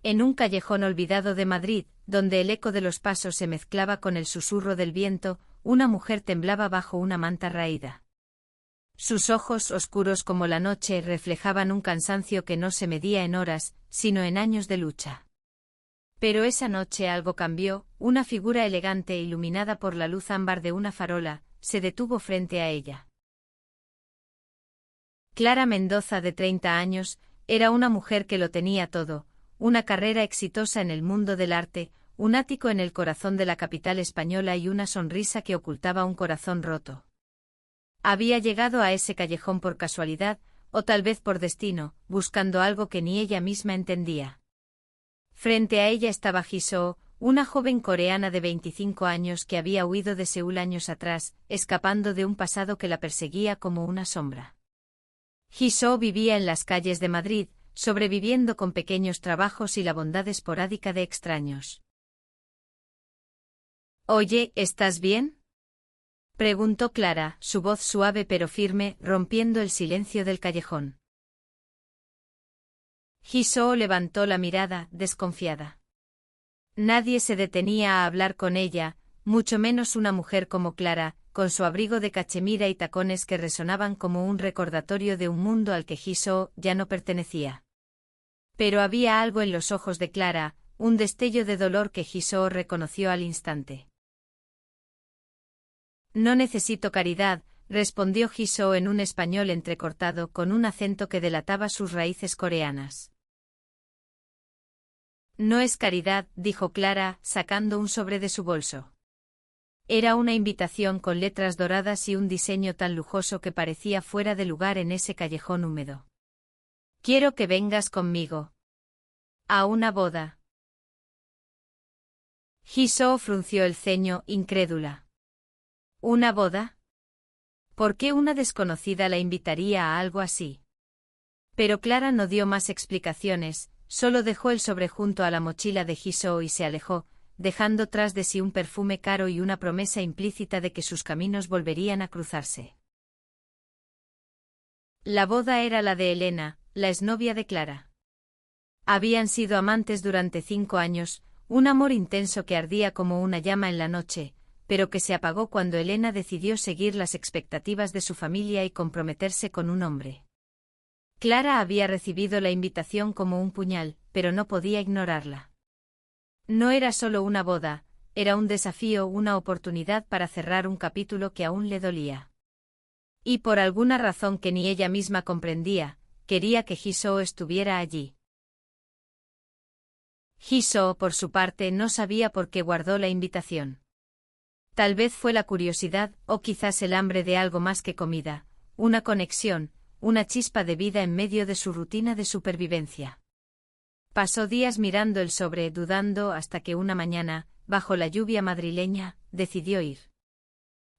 En un callejón olvidado de Madrid, donde el eco de los pasos se mezclaba con el susurro del viento, una mujer temblaba bajo una manta raída. Sus ojos, oscuros como la noche, reflejaban un cansancio que no se medía en horas, sino en años de lucha. Pero esa noche algo cambió, una figura elegante iluminada por la luz ámbar de una farola, se detuvo frente a ella. Clara Mendoza, de 30 años, era una mujer que lo tenía todo, una carrera exitosa en el mundo del arte, un ático en el corazón de la capital española y una sonrisa que ocultaba un corazón roto. Había llegado a ese callejón por casualidad, o tal vez por destino, buscando algo que ni ella misma entendía. Frente a ella estaba Jisoo, una joven coreana de 25 años que había huido de Seúl años atrás, escapando de un pasado que la perseguía como una sombra. Jisoo vivía en las calles de Madrid, sobreviviendo con pequeños trabajos y la bondad esporádica de extraños. «Oye, ¿estás bien?», preguntó Clara, su voz suave pero firme, rompiendo el silencio del callejón. Jisoo levantó la mirada, desconfiada. Nadie se detenía a hablar con ella, mucho menos una mujer como Clara, con su abrigo de cachemira y tacones que resonaban como un recordatorio de un mundo al que Jisoo ya no pertenecía. Pero había algo en los ojos de Clara, un destello de dolor que Jisoo reconoció al instante. «No necesito caridad», respondió Jisoo en un español entrecortado con un acento que delataba sus raíces coreanas. «No es caridad», dijo Clara, sacando un sobre de su bolso. Era una invitación con letras doradas y un diseño tan lujoso que parecía fuera de lugar en ese callejón húmedo. «Quiero que vengas conmigo. A una boda». Jisoo frunció el ceño, incrédula. ¿Una boda? ¿Por qué una desconocida la invitaría a algo así? Pero Clara no dio más explicaciones, solo dejó el sobre junto a la mochila de Jisoo y se alejó, dejando tras de sí un perfume caro y una promesa implícita de que sus caminos volverían a cruzarse. La boda era la de Elena, la exnovia de Clara. Habían sido amantes durante 5 años, un amor intenso que ardía como una llama en la noche, pero que se apagó cuando Elena decidió seguir las expectativas de su familia y comprometerse con un hombre. Clara había recibido la invitación como un puñal, pero no podía ignorarla. No era solo una boda, era un desafío, una oportunidad para cerrar un capítulo que aún le dolía. Y por alguna razón que ni ella misma comprendía, quería que Jisoo estuviera allí. Jisoo, por su parte, no sabía por qué guardó la invitación. Tal vez fue la curiosidad, o quizás el hambre de algo más que comida, una conexión, una chispa de vida en medio de su rutina de supervivencia. Pasó días mirando el sobre, dudando, hasta que una mañana, bajo la lluvia madrileña, decidió ir.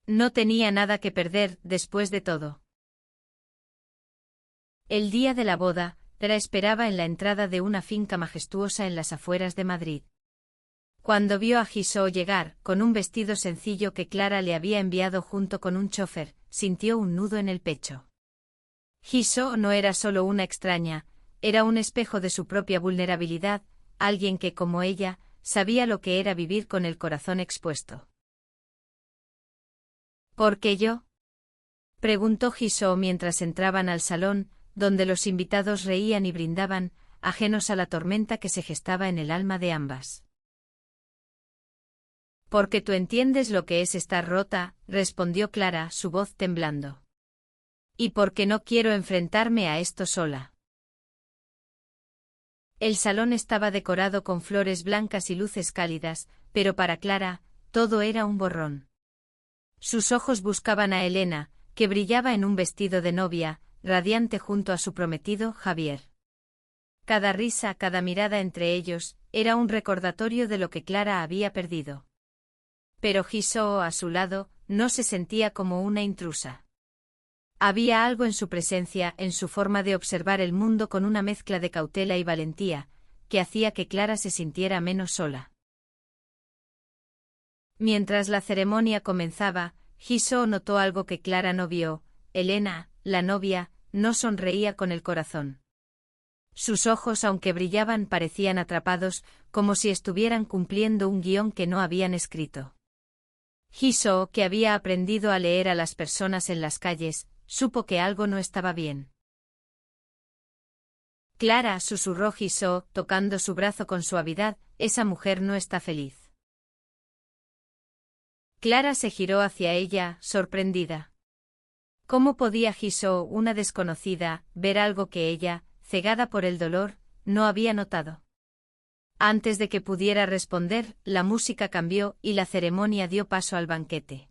No tenía nada que perder, después de todo. El día de la boda, la esperaba en la entrada de una finca majestuosa en las afueras de Madrid. Cuando vio a Jisoo llegar, con un vestido sencillo que Clara le había enviado junto con un chofer, sintió un nudo en el pecho. Jisoo no era solo una extraña, era un espejo de su propia vulnerabilidad, alguien que, como ella, sabía lo que era vivir con el corazón expuesto. ¿Por qué yo?, preguntó Jisoo mientras entraban al salón, donde los invitados reían y brindaban, ajenos a la tormenta que se gestaba en el alma de ambas. «Porque tú entiendes lo que es estar rota», respondió Clara, su voz temblando. «Y porque no quiero enfrentarme a esto sola». El salón estaba decorado con flores blancas y luces cálidas, pero para Clara, todo era un borrón. Sus ojos buscaban a Elena, que brillaba en un vestido de novia, radiante junto a su prometido, Javier. Cada risa, cada mirada entre ellos, era un recordatorio de lo que Clara había perdido. Pero Jisoo, a su lado, no se sentía como una intrusa. Había algo en su presencia, en su forma de observar el mundo con una mezcla de cautela y valentía, que hacía que Clara se sintiera menos sola. Mientras la ceremonia comenzaba, Jisoo notó algo que Clara no vio: Elena, la novia, no sonreía con el corazón. Sus ojos, aunque brillaban, parecían atrapados, como si estuvieran cumpliendo un guión que no habían escrito. Jisoo, que había aprendido a leer a las personas en las calles, supo que algo no estaba bien. Clara, susurró Jisoo, tocando su brazo con suavidad, esa mujer no está feliz. Clara se giró hacia ella, sorprendida. ¿Cómo podía Jisoo, una desconocida, ver algo que ella, cegada por el dolor, no había notado? Antes de que pudiera responder, la música cambió y la ceremonia dio paso al banquete.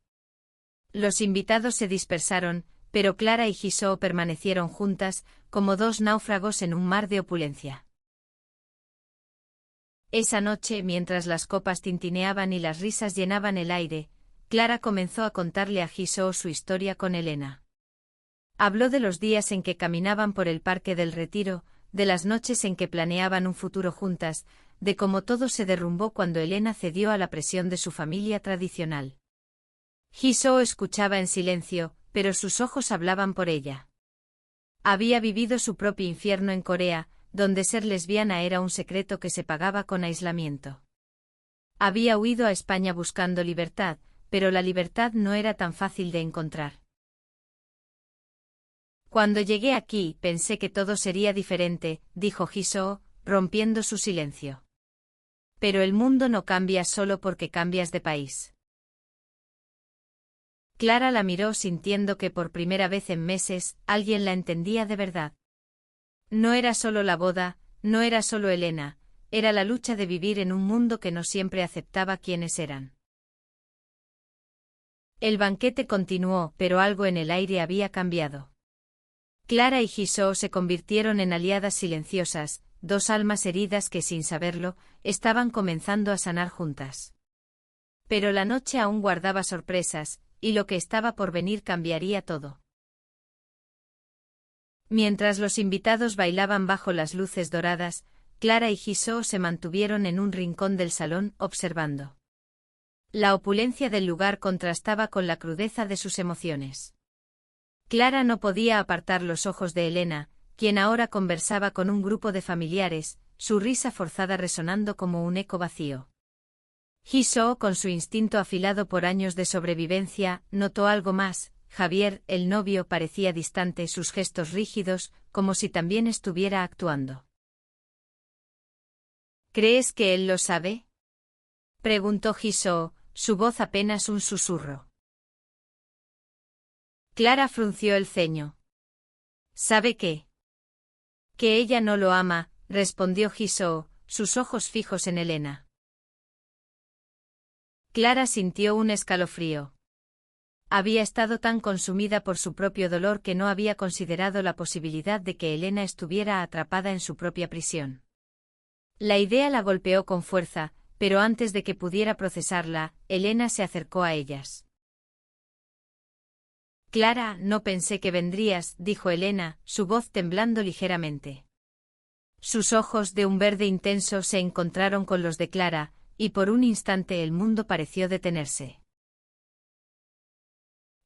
Los invitados se dispersaron, pero Clara y Jisoo permanecieron juntas, como dos náufragos en un mar de opulencia. Esa noche, mientras las copas tintineaban y las risas llenaban el aire, Clara comenzó a contarle a Jisoo su historia con Elena. Habló de los días en que caminaban por el Parque del Retiro, de las noches en que planeaban un futuro juntas, de cómo todo se derrumbó cuando Elena cedió a la presión de su familia tradicional. Jisoo escuchaba en silencio, pero sus ojos hablaban por ella. Había vivido su propio infierno en Corea, donde ser lesbiana era un secreto que se pagaba con aislamiento. Había huido a España buscando libertad, pero la libertad no era tan fácil de encontrar. Cuando llegué aquí, pensé que todo sería diferente, dijo Jisoo, rompiendo su silencio. Pero el mundo no cambia solo porque cambias de país. Clara la miró sintiendo que por primera vez en meses, alguien la entendía de verdad. No era solo la boda, no era solo Elena, era la lucha de vivir en un mundo que no siempre aceptaba quienes eran. El banquete continuó, pero algo en el aire había cambiado. Clara y Jisoo se convirtieron en aliadas silenciosas, dos almas heridas que sin saberlo, estaban comenzando a sanar juntas. Pero la noche aún guardaba sorpresas, y lo que estaba por venir cambiaría todo. Mientras los invitados bailaban bajo las luces doradas, Clara y Jisoo se mantuvieron en un rincón del salón, observando. La opulencia del lugar contrastaba con la crudeza de sus emociones. Clara no podía apartar los ojos de Elena, quien ahora conversaba con un grupo de familiares, su risa forzada resonando como un eco vacío. Jisoo, con su instinto afilado por años de sobrevivencia, notó algo más. Javier, el novio, parecía distante, sus gestos rígidos, como si también estuviera actuando. ¿Crees que él lo sabe?, preguntó Jisoo, su voz apenas un susurro. Clara frunció el ceño. ¿Sabe qué? Que ella no lo ama, respondió Jisoo, sus ojos fijos en Elena. Clara sintió un escalofrío. Había estado tan consumida por su propio dolor que no había considerado la posibilidad de que Elena estuviera atrapada en su propia prisión. La idea la golpeó con fuerza, pero antes de que pudiera procesarla, Elena se acercó a ellas. Clara, no pensé que vendrías, dijo Elena, su voz temblando ligeramente. Sus ojos de un verde intenso se encontraron con los de Clara, y por un instante el mundo pareció detenerse.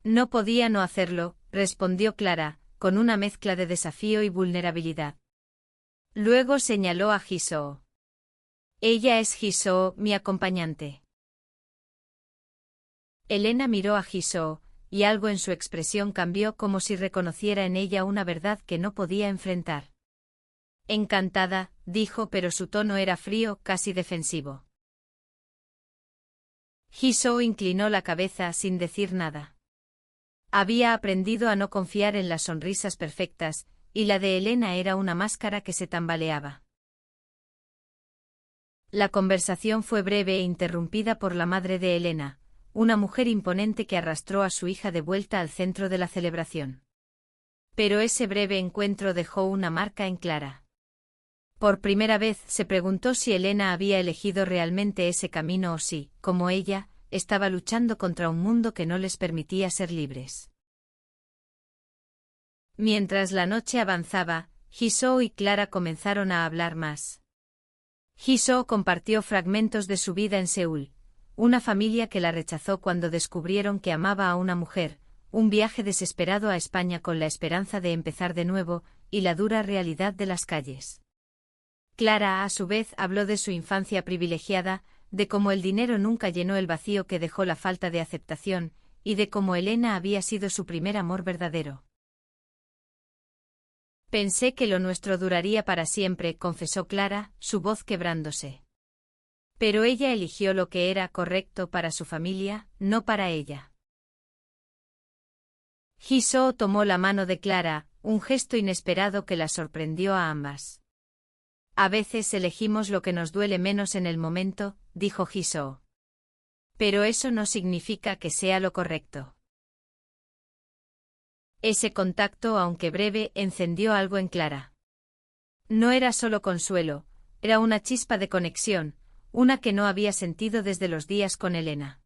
No podía no hacerlo, respondió Clara, con una mezcla de desafío y vulnerabilidad. Luego señaló a Jisoo. Ella es Jisoo, mi acompañante. Elena miró a Jisoo, y algo en su expresión cambió como si reconociera en ella una verdad que no podía enfrentar. Encantada, dijo, pero su tono era frío, casi defensivo. Jisoo inclinó la cabeza sin decir nada. Había aprendido a no confiar en las sonrisas perfectas, y la de Elena era una máscara que se tambaleaba. La conversación fue breve e interrumpida por la madre de Elena, una mujer imponente que arrastró a su hija de vuelta al centro de la celebración. Pero ese breve encuentro dejó una marca en Clara. Por primera vez se preguntó si Elena había elegido realmente ese camino o si, como ella, estaba luchando contra un mundo que no les permitía ser libres. Mientras la noche avanzaba, Jisoo y Clara comenzaron a hablar más. Jisoo compartió fragmentos de su vida en Seúl, una familia que la rechazó cuando descubrieron que amaba a una mujer, un viaje desesperado a España con la esperanza de empezar de nuevo, y la dura realidad de las calles. Clara, a su vez, habló de su infancia privilegiada, de cómo el dinero nunca llenó el vacío que dejó la falta de aceptación, y de cómo Elena había sido su primer amor verdadero. Pensé que lo nuestro duraría para siempre, confesó Clara, su voz quebrándose. Pero ella eligió lo que era correcto para su familia, no para ella. Jisoo tomó la mano de Clara, un gesto inesperado que la sorprendió a ambas. A veces elegimos lo que nos duele menos en el momento, dijo Jisoo. Pero eso no significa que sea lo correcto. Ese contacto, aunque breve, encendió algo en Clara. No era solo consuelo, era una chispa de conexión, una que no había sentido desde los días con Elena.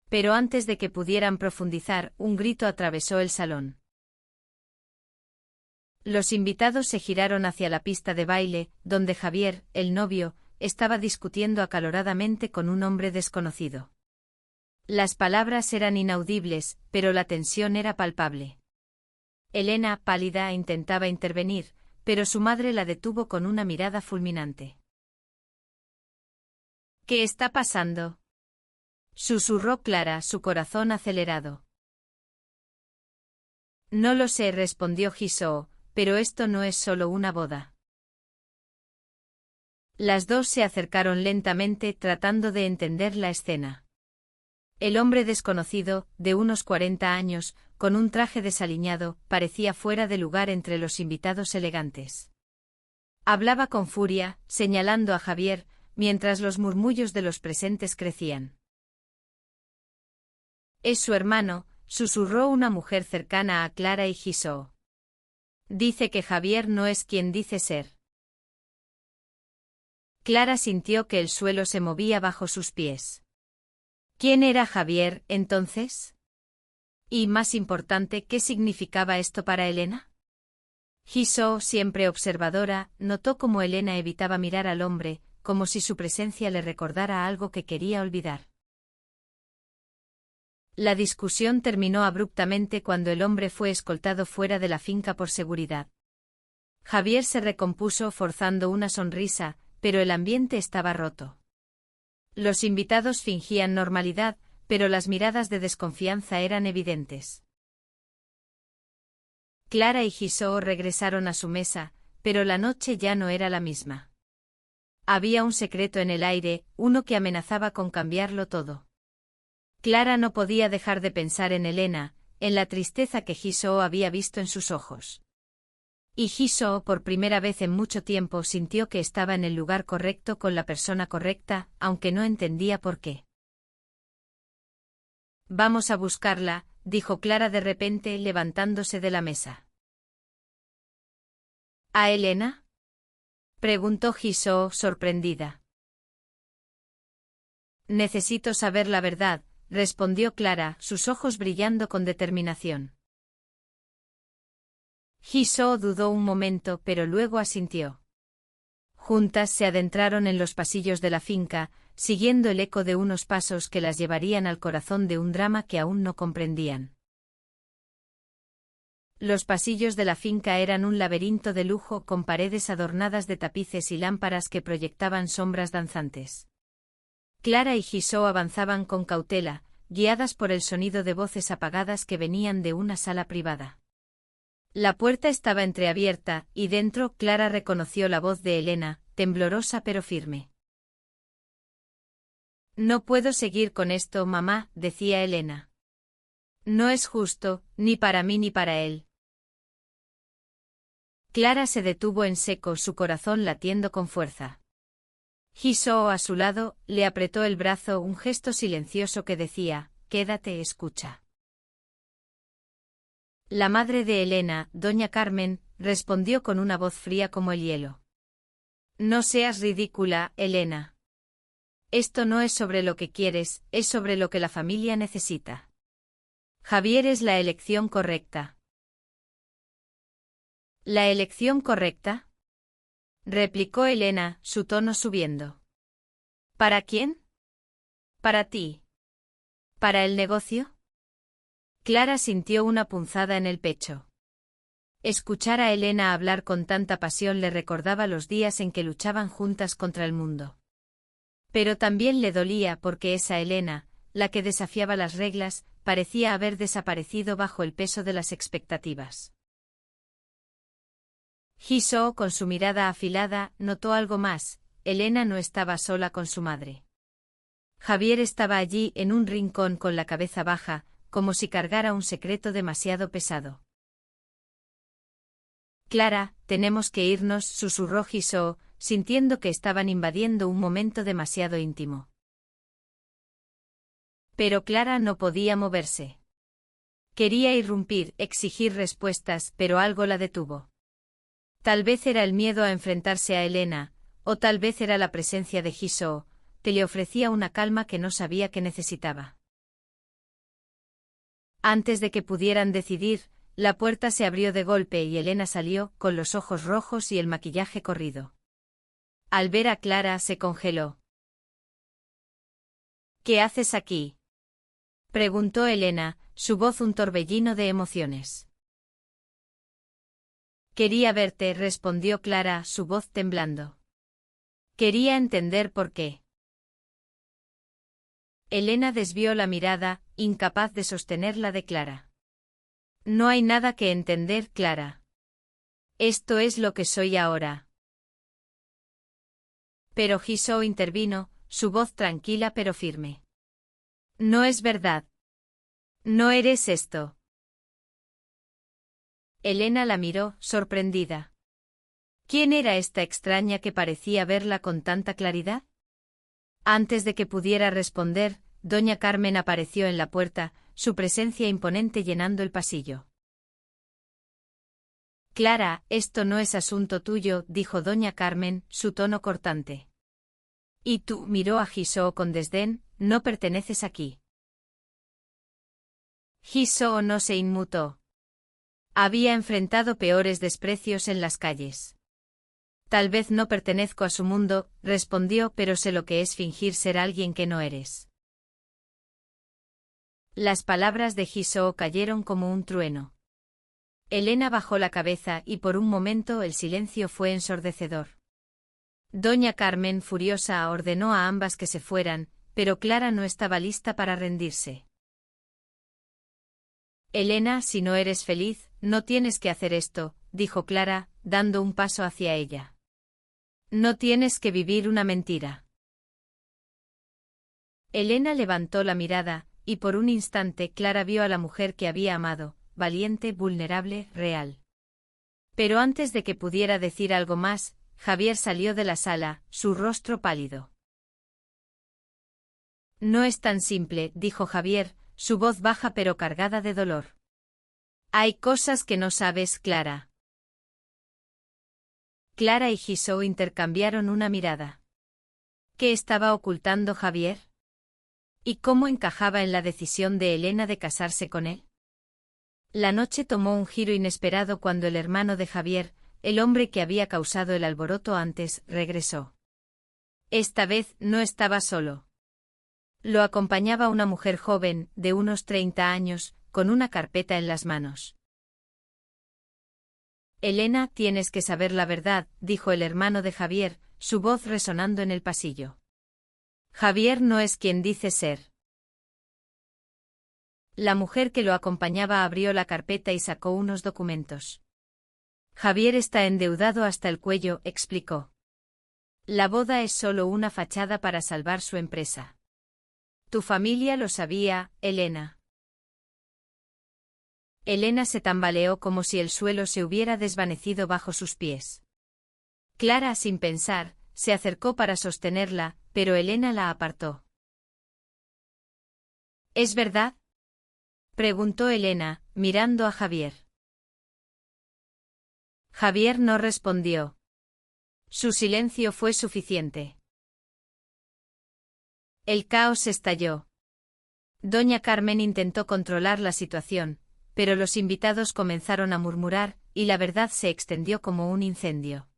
Pero antes de que pudieran profundizar, un grito atravesó el salón. Los invitados se giraron hacia la pista de baile, donde Javier, el novio, estaba discutiendo acaloradamente con un hombre desconocido. Las palabras eran inaudibles, pero la tensión era palpable. Elena, pálida, intentaba intervenir, pero su madre la detuvo con una mirada fulminante. ¿Qué está pasando?, susurró Clara, su corazón acelerado. No lo sé, respondió Jisoo, pero esto no es solo una boda. Las dos se acercaron lentamente tratando de entender la escena. El hombre desconocido, de unos 40 años, con un traje desaliñado, parecía fuera de lugar entre los invitados elegantes. Hablaba con furia, señalando a Javier, mientras los murmullos de los presentes crecían. Es su hermano, susurró una mujer cercana a Clara y Jisoo. Dice que Javier no es quien dice ser. Clara sintió que el suelo se movía bajo sus pies. ¿Quién era Javier, entonces? Y, más importante, ¿qué significaba esto para Elena? Jisoo, siempre observadora, notó cómo Elena evitaba mirar al hombre, como si su presencia le recordara algo que quería olvidar. La discusión terminó abruptamente cuando el hombre fue escoltado fuera de la finca por seguridad. Javier se recompuso forzando una sonrisa, pero el ambiente estaba roto. Los invitados fingían normalidad, pero las miradas de desconfianza eran evidentes. Clara y Jisoo regresaron a su mesa, pero la noche ya no era la misma. Había un secreto en el aire, uno que amenazaba con cambiarlo todo. Clara no podía dejar de pensar en Elena, en la tristeza que Jisoo había visto en sus ojos. Y Jisoo, por primera vez en mucho tiempo, sintió que estaba en el lugar correcto con la persona correcta, aunque no entendía por qué. Vamos a buscarla, dijo Clara de repente, levantándose de la mesa. ¿A Elena?, preguntó Jisoo, sorprendida. Necesito saber la verdad, respondió Clara, sus ojos brillando con determinación. Jisoo dudó un momento, pero luego asintió. Juntas se adentraron en los pasillos de la finca, siguiendo el eco de unos pasos que las llevarían al corazón de un drama que aún no comprendían. Los pasillos de la finca eran un laberinto de lujo con paredes adornadas de tapices y lámparas que proyectaban sombras danzantes. Clara y Jisoo avanzaban con cautela, guiadas por el sonido de voces apagadas que venían de una sala privada. La puerta estaba entreabierta, y dentro Clara reconoció la voz de Elena, temblorosa pero firme. No puedo seguir con esto, mamá, decía Elena. No es justo, ni para mí ni para él. Clara se detuvo en seco, su corazón latiendo con fuerza. Jisoo, a su lado, le apretó el brazo, un gesto silencioso que decía, quédate, escucha. La madre de Elena, doña Carmen, respondió con una voz fría como el hielo. No seas ridícula, Elena. Esto no es sobre lo que quieres, es sobre lo que la familia necesita. Javier es la elección correcta. ¿La elección correcta?, replicó Elena, su tono subiendo. ¿Para quién? ¿Para ti? ¿Para el negocio? Clara sintió una punzada en el pecho. Escuchar a Elena hablar con tanta pasión le recordaba los días en que luchaban juntas contra el mundo. Pero también le dolía porque esa Elena, la que desafiaba las reglas, parecía haber desaparecido bajo el peso de las expectativas. Jisoo, con su mirada afilada, notó algo más: Elena no estaba sola con su madre. Javier estaba allí en un rincón con la cabeza baja, como si cargara un secreto demasiado pesado. Clara, tenemos que irnos, susurró Jisoo, sintiendo que estaban invadiendo un momento demasiado íntimo. Pero Clara no podía moverse. Quería irrumpir, exigir respuestas, pero algo la detuvo. Tal vez era el miedo a enfrentarse a Elena, o tal vez era la presencia de Jisoo, que le ofrecía una calma que no sabía que necesitaba. Antes de que pudieran decidir, la puerta se abrió de golpe y Elena salió, con los ojos rojos y el maquillaje corrido. Al ver a Clara se congeló. ¿Qué haces aquí?, preguntó Elena, su voz un torbellino de emociones. Quería verte, respondió Clara, su voz temblando. Quería entender por qué. Elena desvió la mirada, incapaz de sostenerla de Clara. No hay nada que entender, Clara. Esto es lo que soy ahora. Pero Jisoo intervino, su voz tranquila pero firme. No es verdad. No eres esto. Elena la miró, sorprendida. ¿Quién era esta extraña que parecía verla con tanta claridad? Antes de que pudiera responder, doña Carmen apareció en la puerta, su presencia imponente llenando el pasillo. Clara, esto no es asunto tuyo, dijo doña Carmen, su tono cortante. Y tú, miró a Jisoo con desdén, no perteneces aquí. Jisoo no se inmutó. Había enfrentado peores desprecios en las calles. Tal vez no pertenezco a su mundo, respondió, pero sé lo que es fingir ser alguien que no eres. Las palabras de Jisoo cayeron como un trueno. Elena bajó la cabeza y por un momento el silencio fue ensordecedor. Doña Carmen, furiosa, ordenó a ambas que se fueran, pero Clara no estaba lista para rendirse. Elena, si no eres feliz, no tienes que hacer esto, dijo Clara, dando un paso hacia ella. No tienes que vivir una mentira. Elena levantó la mirada, y por un instante Clara vio a la mujer que había amado, valiente, vulnerable, real. Pero antes de que pudiera decir algo más, Javier salió de la sala, su rostro pálido. No es tan simple, dijo Javier, su voz baja pero cargada de dolor. Hay cosas que no sabes, Clara. Clara y Jisoo intercambiaron una mirada. ¿Qué estaba ocultando Javier? ¿Y cómo encajaba en la decisión de Elena de casarse con él? La noche tomó un giro inesperado cuando el hermano de Javier, el hombre que había causado el alboroto antes, regresó. Esta vez no estaba solo. Lo acompañaba una mujer joven, de unos 30 años, con una carpeta en las manos. Elena, tienes que saber la verdad, dijo el hermano de Javier, su voz resonando en el pasillo. Javier no es quien dice ser. La mujer que lo acompañaba abrió la carpeta y sacó unos documentos. Javier está endeudado hasta el cuello, explicó. La boda es solo una fachada para salvar su empresa. Tu familia lo sabía, Elena. Elena se tambaleó como si el suelo se hubiera desvanecido bajo sus pies. Clara, sin pensar, se acercó para sostenerla, pero Elena la apartó. ¿Es verdad?, preguntó Elena, mirando a Javier. Javier no respondió. Su silencio fue suficiente. El caos estalló. Doña Carmen intentó controlar la situación, pero los invitados comenzaron a murmurar, y la verdad se extendió como un incendio.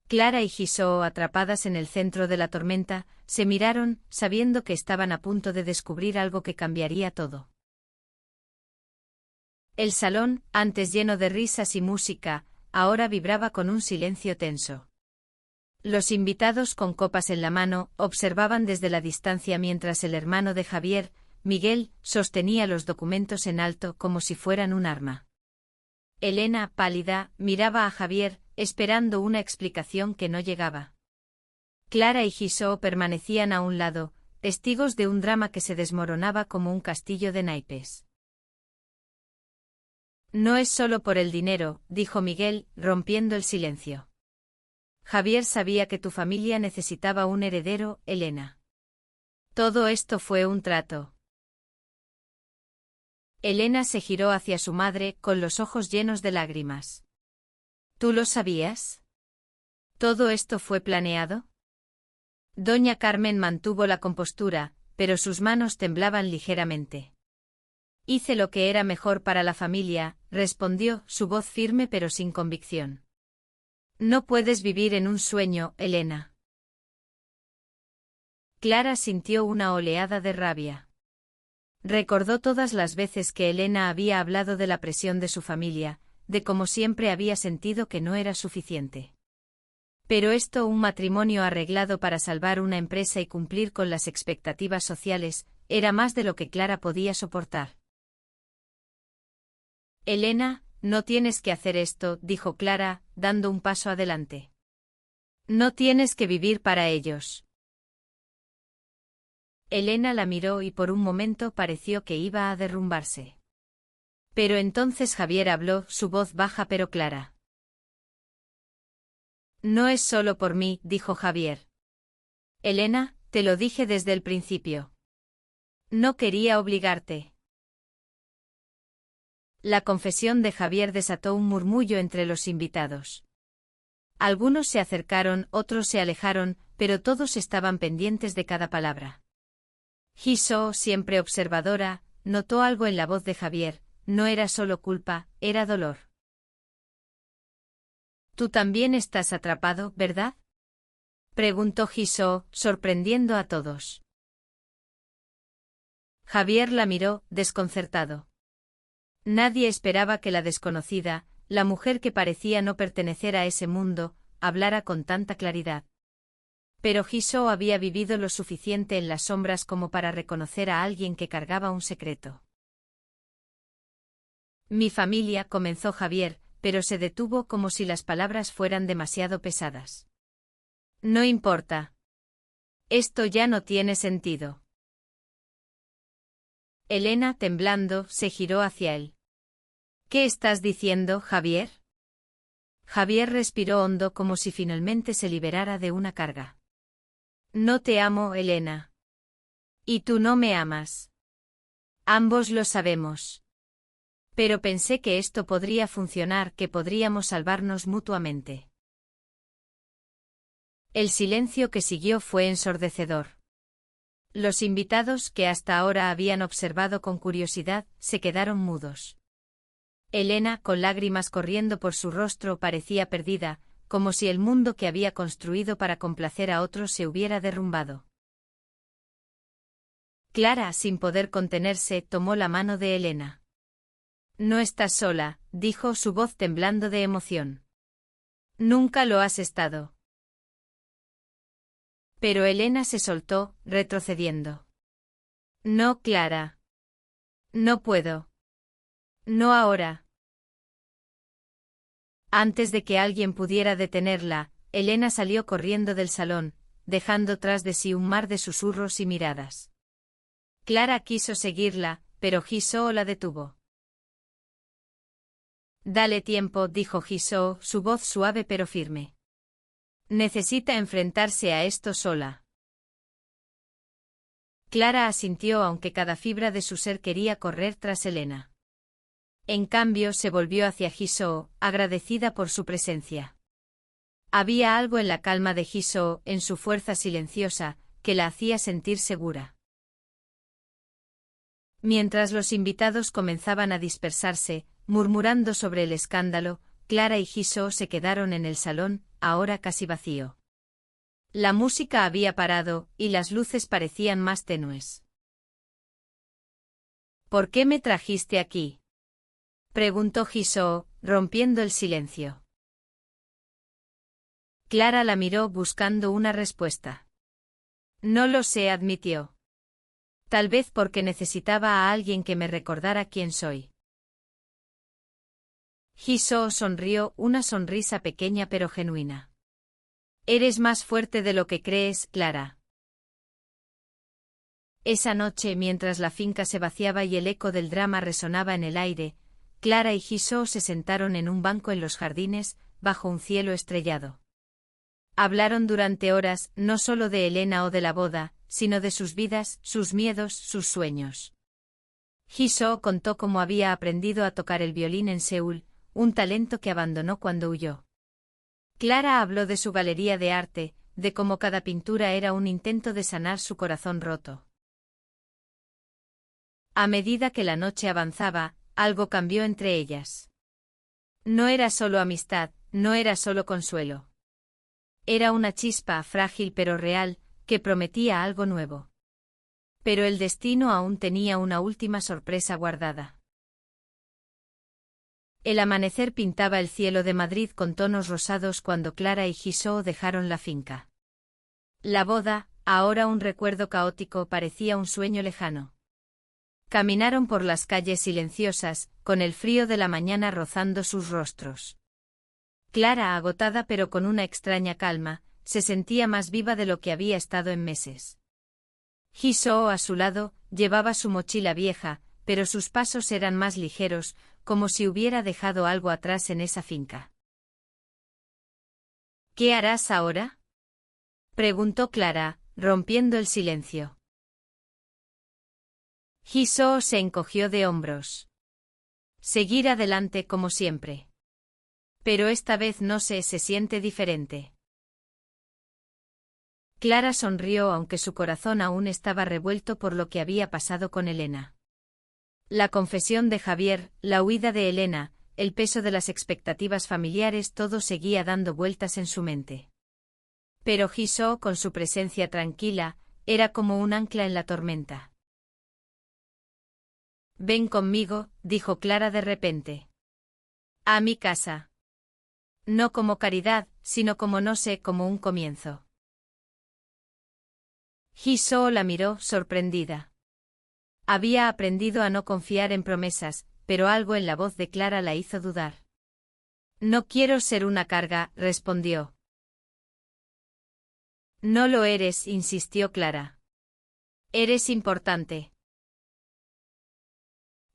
Clara y Jisoo, atrapadas en el centro de la tormenta, se miraron, sabiendo que estaban a punto de descubrir algo que cambiaría todo. El salón, antes lleno de risas y música, ahora vibraba con un silencio tenso. Los invitados con copas en la mano observaban desde la distancia mientras el hermano de Javier, Miguel, sostenía los documentos en alto como si fueran un arma. Elena, pálida, miraba a Javier, esperando una explicación que no llegaba. Clara y Gisó permanecían a un lado, testigos de un drama que se desmoronaba como un castillo de naipes. No es solo por el dinero, dijo Miguel, rompiendo el silencio. Javier sabía que tu familia necesitaba un heredero, Elena. Todo esto fue un trato. Elena se giró hacia su madre con los ojos llenos de lágrimas. ¿Tú lo sabías? ¿Todo esto fue planeado? Doña Carmen mantuvo la compostura, pero sus manos temblaban ligeramente. Hice lo que era mejor para la familia, respondió, su voz firme pero sin convicción. No puedes vivir en un sueño, Elena. Clara sintió una oleada de rabia. Recordó todas las veces que Elena había hablado de la presión de su familia, de cómo siempre había sentido que no era suficiente. Pero esto, un matrimonio arreglado para salvar una empresa y cumplir con las expectativas sociales, era más de lo que Clara podía soportar. Elena, no tienes que hacer esto, dijo Clara, dando un paso adelante. No tienes que vivir para ellos. Elena la miró y por un momento pareció que iba a derrumbarse. Pero entonces Javier habló, su voz baja pero clara. No es solo por mí, dijo Javier. Elena, te lo dije desde el principio. No quería obligarte. La confesión de Javier desató un murmullo entre los invitados. Algunos se acercaron, otros se alejaron, pero todos estaban pendientes de cada palabra. Gisó, siempre observadora, notó algo en la voz de Javier, no era solo culpa, era dolor. Tú también estás atrapado, ¿verdad? Preguntó Gisó, sorprendiendo a todos. Javier la miró, desconcertado. Nadie esperaba que la desconocida, la mujer que parecía no pertenecer a ese mundo, hablara con tanta claridad. Pero Gisó había vivido lo suficiente en las sombras como para reconocer a alguien que cargaba un secreto. Mi familia, comenzó Javier, pero se detuvo como si las palabras fueran demasiado pesadas. No importa. Esto ya no tiene sentido. Elena, temblando, se giró hacia él. ¿Qué estás diciendo, Javier? Javier respiró hondo como si finalmente se liberara de una carga. No te amo, Elena. Y tú no me amas. Ambos lo sabemos. Pero pensé que esto podría funcionar, que podríamos salvarnos mutuamente. El silencio que siguió fue ensordecedor. Los invitados, que hasta ahora habían observado con curiosidad, se quedaron mudos. Elena, con lágrimas corriendo por su rostro, parecía perdida, como si el mundo que había construido para complacer a otros se hubiera derrumbado. Clara, sin poder contenerse, tomó la mano de Elena. No estás sola, dijo, su voz temblando de emoción. Nunca lo has estado. Pero Elena se soltó, retrocediendo. No, Clara. No puedo. No ahora. Antes de que alguien pudiera detenerla, Elena salió corriendo del salón, dejando tras de sí un mar de susurros y miradas. Clara quiso seguirla, pero Gisó la detuvo. Dale tiempo, dijo Gisó, su voz suave pero firme. Necesita enfrentarse a esto sola. Clara asintió aunque cada fibra de su ser quería correr tras Elena. En cambio se volvió hacia Gisó, agradecida por su presencia. Había algo en la calma de Gisó, en su fuerza silenciosa, que la hacía sentir segura. Mientras los invitados comenzaban a dispersarse, murmurando sobre el escándalo, Clara y Gisó se quedaron en el salón, ahora casi vacío. La música había parado, y las luces parecían más tenues. ¿Por qué me trajiste aquí? Preguntó Jisoo, rompiendo el silencio. Clara la miró buscando una respuesta. No lo sé, admitió. Tal vez porque necesitaba a alguien que me recordara quién soy. Jisoo sonrió, una sonrisa pequeña pero genuina. Eres más fuerte de lo que crees, Clara. Esa noche, mientras la finca se vaciaba y el eco del drama resonaba en el aire, Clara y Jisoo se sentaron en un banco en los jardines, bajo un cielo estrellado. Hablaron durante horas, no solo de Elena o de la boda, sino de sus vidas, sus miedos, sus sueños. Jisoo contó cómo había aprendido a tocar el violín en Seúl, un talento que abandonó cuando huyó. Clara habló de su galería de arte, de cómo cada pintura era un intento de sanar su corazón roto. A medida que la noche avanzaba, algo cambió entre ellas. No era solo amistad, no era solo consuelo. Era una chispa, frágil pero real, que prometía algo nuevo. Pero el destino aún tenía una última sorpresa guardada. El amanecer pintaba el cielo de Madrid con tonos rosados cuando Clara y Jisoo dejaron la finca. La boda, ahora un recuerdo caótico, parecía un sueño lejano. Caminaron por las calles silenciosas, con el frío de la mañana rozando sus rostros. Clara, agotada pero con una extraña calma, se sentía más viva de lo que había estado en meses. Jisoo, a su lado, llevaba su mochila vieja, pero sus pasos eran más ligeros, como si hubiera dejado algo atrás en esa finca. ¿Qué harás ahora?, preguntó Clara, rompiendo el silencio. Jisoo se encogió de hombros. Seguir adelante como siempre. Pero esta vez no se siente diferente. Clara sonrió aunque su corazón aún estaba revuelto por lo que había pasado con Elena. La confesión de Javier, la huida de Elena, el peso de las expectativas familiares, todo seguía dando vueltas en su mente. Pero Jisoo, con su presencia tranquila, era como un ancla en la tormenta. Ven conmigo, dijo Clara de repente. A mi casa. No como caridad, sino como no sé, como un comienzo. Jisoo la miró, sorprendida. Había aprendido a no confiar en promesas, pero algo en la voz de Clara la hizo dudar. No quiero ser una carga, respondió. No lo eres, insistió Clara. Eres importante.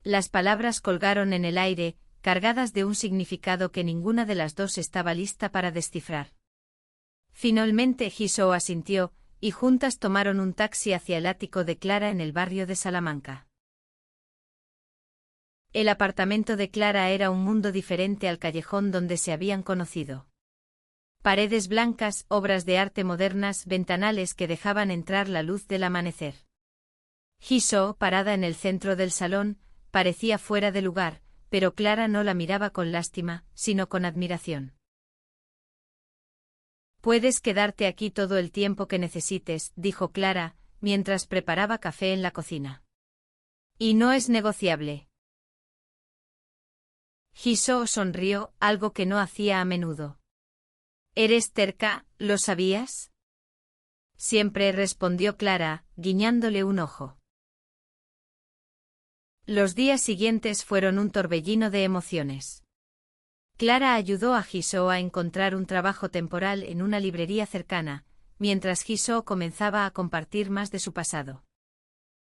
Las palabras colgaron en el aire, cargadas de un significado que ninguna de las dos estaba lista para descifrar. Finalmente Jisoo asintió, y juntas tomaron un taxi hacia el ático de Clara en el barrio de Salamanca. El apartamento de Clara era un mundo diferente al callejón donde se habían conocido. Paredes blancas, obras de arte modernas, ventanales que dejaban entrar la luz del amanecer. Jisoo, parada en el centro del salón, parecía fuera de lugar, pero Clara no la miraba con lástima, sino con admiración. Puedes quedarte aquí todo el tiempo que necesites, dijo Clara, mientras preparaba café en la cocina. Y no es negociable. Jisoo sonrió, algo que no hacía a menudo. ¿Eres terca, lo sabías? Siempre, respondió Clara, guiñándole un ojo. Los días siguientes fueron un torbellino de emociones. Clara ayudó a Jisoo a encontrar un trabajo temporal en una librería cercana, mientras Jisoo comenzaba a compartir más de su pasado.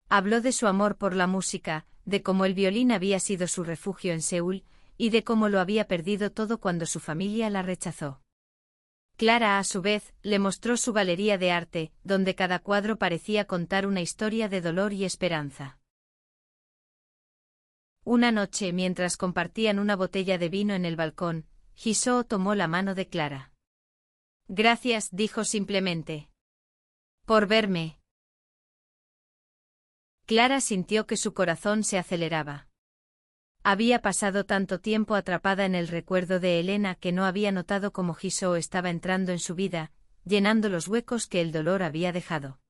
Habló de su amor por la música, de cómo el violín había sido su refugio en Seúl, y de cómo lo había perdido todo cuando su familia la rechazó. Clara, a su vez, le mostró su galería de arte, donde cada cuadro parecía contar una historia de dolor y esperanza. Una noche, mientras compartían una botella de vino en el balcón, Jisoo tomó la mano de Clara. Gracias, dijo simplemente. Por verme. Clara sintió que su corazón se aceleraba. Había pasado tanto tiempo atrapada en el recuerdo de Elena que no había notado cómo Jisoo estaba entrando en su vida, llenando los huecos que el dolor había dejado.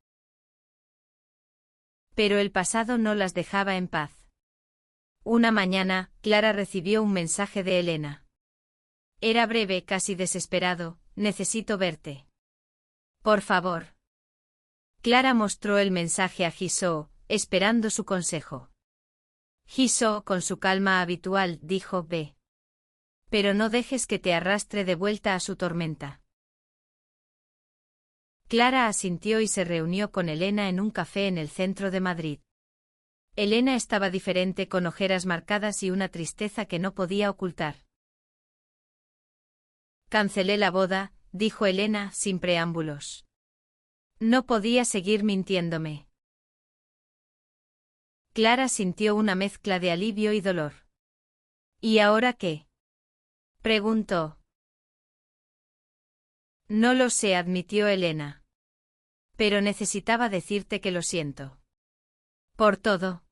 Pero el pasado no las dejaba en paz. Una mañana, Clara recibió un mensaje de Elena. Era breve, casi desesperado: necesito verte. Por favor. Clara mostró el mensaje a Jisoo, esperando su consejo. Jisoo, con su calma habitual, dijo: ve. Pero no dejes que te arrastre de vuelta a su tormenta. Clara asintió y se reunió con Elena en un café en el centro de Madrid. Elena estaba diferente, con ojeras marcadas y una tristeza que no podía ocultar. Cancelé la boda, dijo Elena, sin preámbulos. No podía seguir mintiéndome. Clara sintió una mezcla de alivio y dolor. ¿Y ahora qué?, preguntó. No lo sé, admitió Elena. Pero necesitaba decirte que lo siento. Por todo.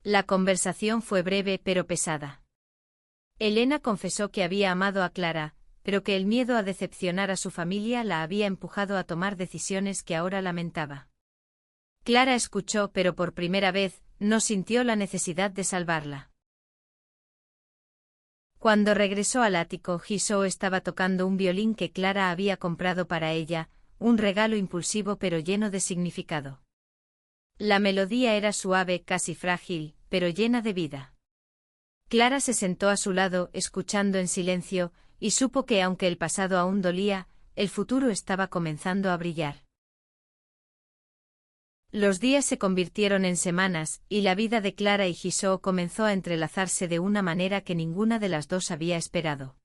La conversación fue breve pero pesada. Elena confesó que había amado a Clara, pero que el miedo a decepcionar a su familia la había empujado a tomar decisiones que ahora lamentaba. Clara escuchó, pero por primera vez, no sintió la necesidad de salvarla. Cuando regresó al ático, Jisoo estaba tocando un violín que Clara había comprado para ella, un regalo impulsivo pero lleno de significado. La melodía era suave, casi frágil, pero llena de vida. Clara se sentó a su lado, escuchando en silencio, y supo que aunque el pasado aún dolía, el futuro estaba comenzando a brillar. Los días se convirtieron en semanas, y la vida de Clara y Jisoo comenzó a entrelazarse de una manera que ninguna de las dos había esperado.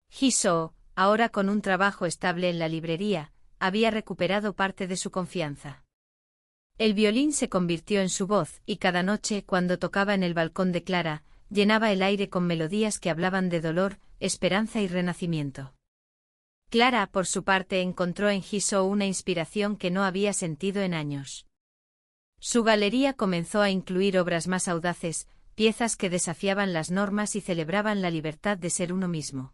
Jisoo, ahora con un trabajo estable en la librería, había recuperado parte de su confianza. El violín se convirtió en su voz, y cada noche, cuando tocaba en el balcón de Clara, llenaba el aire con melodías que hablaban de dolor, esperanza y renacimiento. Clara, por su parte, encontró en Jisoo una inspiración que no había sentido en años. Su galería comenzó a incluir obras más audaces, piezas que desafiaban las normas y celebraban la libertad de ser uno mismo.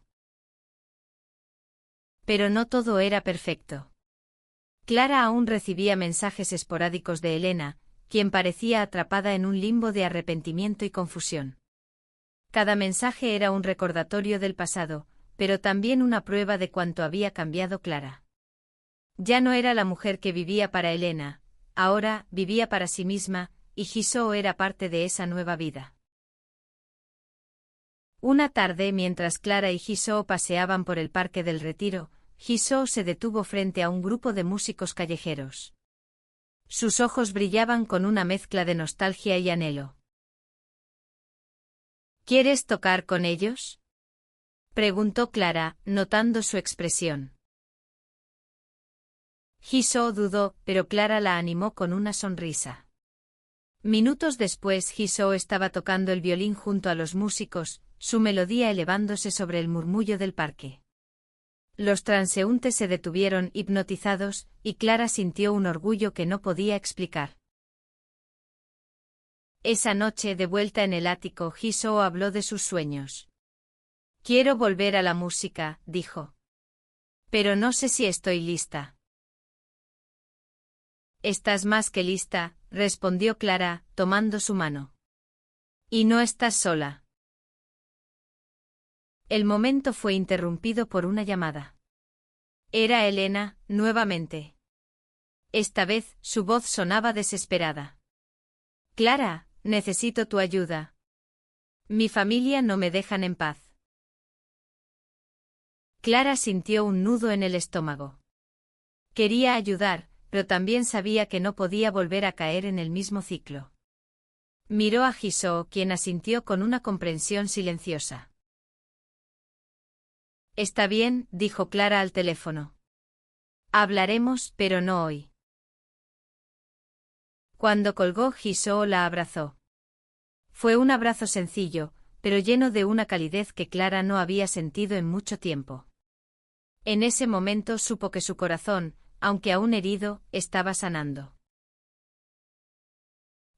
Pero no todo era perfecto. Clara aún recibía mensajes esporádicos de Elena, quien parecía atrapada en un limbo de arrepentimiento y confusión. Cada mensaje era un recordatorio del pasado, pero también una prueba de cuánto había cambiado Clara. Ya no era la mujer que vivía para Elena, ahora vivía para sí misma, y Jisoo era parte de esa nueva vida. Una tarde, mientras Clara y Jisoo paseaban por el Parque del Retiro, Jisoo se detuvo frente a un grupo de músicos callejeros. Sus ojos brillaban con una mezcla de nostalgia y anhelo. ¿Quieres tocar con ellos?, preguntó Clara, notando su expresión. Jisoo dudó, pero Clara la animó con una sonrisa. Minutos después, Jisoo estaba tocando el violín junto a los músicos, su melodía elevándose sobre el murmullo del parque. Los transeúntes se detuvieron hipnotizados, y Clara sintió un orgullo que no podía explicar. Esa noche, de vuelta en el ático, Jisoo habló de sus sueños. Quiero volver a la música, dijo. Pero no sé si estoy lista. Estás más que lista, respondió Clara, tomando su mano. Y no estás sola. El momento fue interrumpido por una llamada. Era Elena, nuevamente. Esta vez, su voz sonaba desesperada. Clara, necesito tu ayuda. Mi familia no me dejan en paz. Clara sintió un nudo en el estómago. Quería ayudar, pero también sabía que no podía volver a caer en el mismo ciclo. Miró a Jisoo, quien asintió con una comprensión silenciosa. Está bien, dijo Clara al teléfono. Hablaremos, pero no hoy. Cuando colgó, Jisoo la abrazó. Fue un abrazo sencillo, pero lleno de una calidez que Clara no había sentido en mucho tiempo. En ese momento supo que su corazón, aunque aún herido, estaba sanando.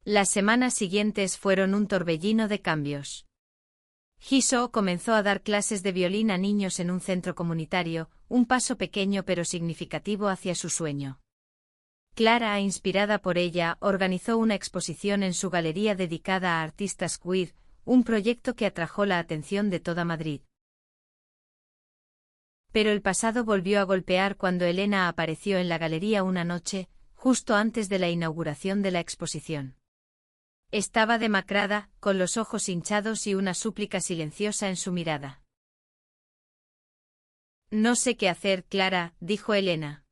Las semanas siguientes fueron un torbellino de cambios. Jisoo comenzó a dar clases de violín a niños en un centro comunitario, un paso pequeño pero significativo hacia su sueño. Clara, inspirada por ella, organizó una exposición en su galería dedicada a artistas queer, un proyecto que atrajo la atención de toda Madrid. Pero el pasado volvió a golpear cuando Elena apareció en la galería una noche, justo antes de la inauguración de la exposición. Estaba demacrada, con los ojos hinchados y una súplica silenciosa en su mirada. «No sé qué hacer, Clara», dijo Elena.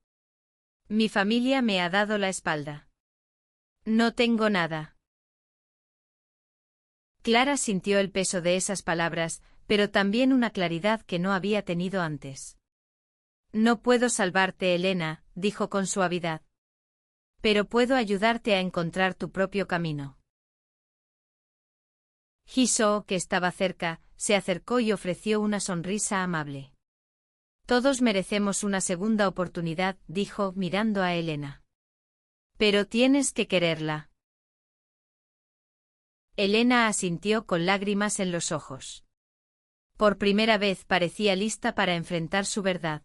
«Mi familia me ha dado la espalda. No tengo nada». Clara sintió el peso de esas palabras, pero también una claridad que no había tenido antes. «No puedo salvarte, Elena», dijo con suavidad. «Pero puedo ayudarte a encontrar tu propio camino». Jisoo, que estaba cerca, se acercó y ofreció una sonrisa amable. «Todos merecemos una segunda oportunidad», dijo, mirando a Elena. «Pero tienes que quererla». Elena asintió con lágrimas en los ojos. Por primera vez parecía lista para enfrentar su verdad.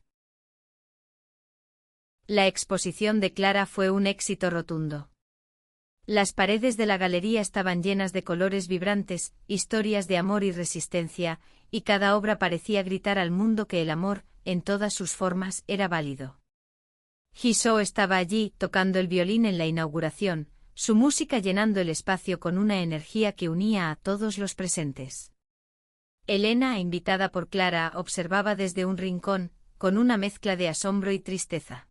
La exposición de Clara fue un éxito rotundo. Las paredes de la galería estaban llenas de colores vibrantes, historias de amor y resistencia, y cada obra parecía gritar al mundo que el amor, en todas sus formas, era válido. Jisoo estaba allí, tocando el violín en la inauguración, su música llenando el espacio con una energía que unía a todos los presentes. Elena, invitada por Clara, observaba desde un rincón, con una mezcla de asombro y tristeza.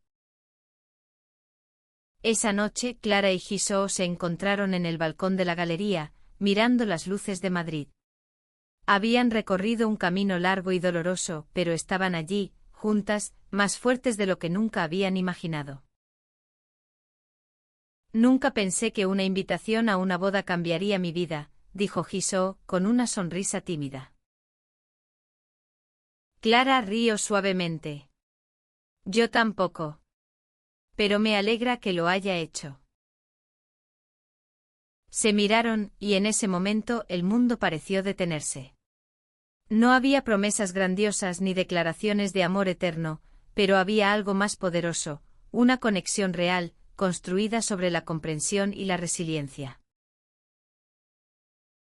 Esa noche, Clara y Jisoo se encontraron en el balcón de la galería, mirando las luces de Madrid. Habían recorrido un camino largo y doloroso, pero estaban allí, juntas, más fuertes de lo que nunca habían imaginado. «Nunca pensé que una invitación a una boda cambiaría mi vida», dijo Jisoo, con una sonrisa tímida. Clara rió suavemente. «Yo tampoco. Pero me alegra que lo haya hecho». Se miraron, y en ese momento el mundo pareció detenerse. No había promesas grandiosas ni declaraciones de amor eterno, pero había algo más poderoso, una conexión real, construida sobre la comprensión y la resiliencia.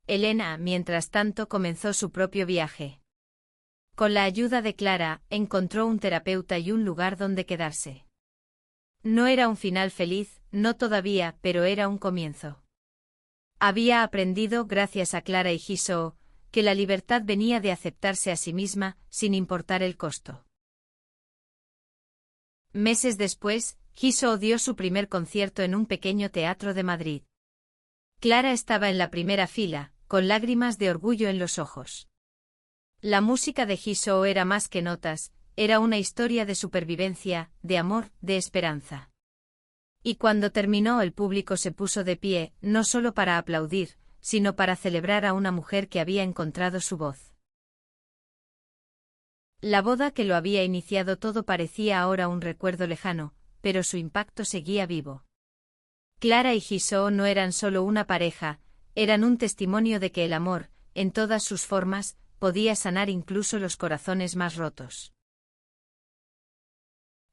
Elena, mientras tanto, comenzó su propio viaje. Con la ayuda de Clara, encontró un terapeuta y un lugar donde quedarse. No era un final feliz, no todavía, pero era un comienzo. Había aprendido, gracias a Clara y Jisoo, que la libertad venía de aceptarse a sí misma, sin importar el costo. Meses después, Jisoo dio su primer concierto en un pequeño teatro de Madrid. Clara estaba en la primera fila, con lágrimas de orgullo en los ojos. La música de Jisoo era más que notas, era una historia de supervivencia, de amor, de esperanza. Y cuando terminó, el público se puso de pie, no solo para aplaudir, sino para celebrar a una mujer que había encontrado su voz. La boda que lo había iniciado todo parecía ahora un recuerdo lejano, pero su impacto seguía vivo. Clara y Jisoo no eran solo una pareja, eran un testimonio de que el amor, en todas sus formas, podía sanar incluso los corazones más rotos.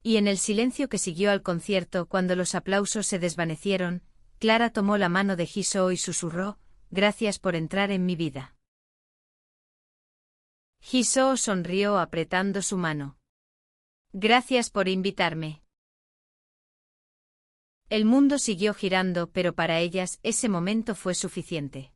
Y en el silencio que siguió al concierto, cuando los aplausos se desvanecieron, Clara tomó la mano de Jisoo y susurró: «Gracias por entrar en mi vida». Jisoo sonrió apretando su mano. «Gracias por invitarme». El mundo siguió girando, pero para ellas ese momento fue suficiente.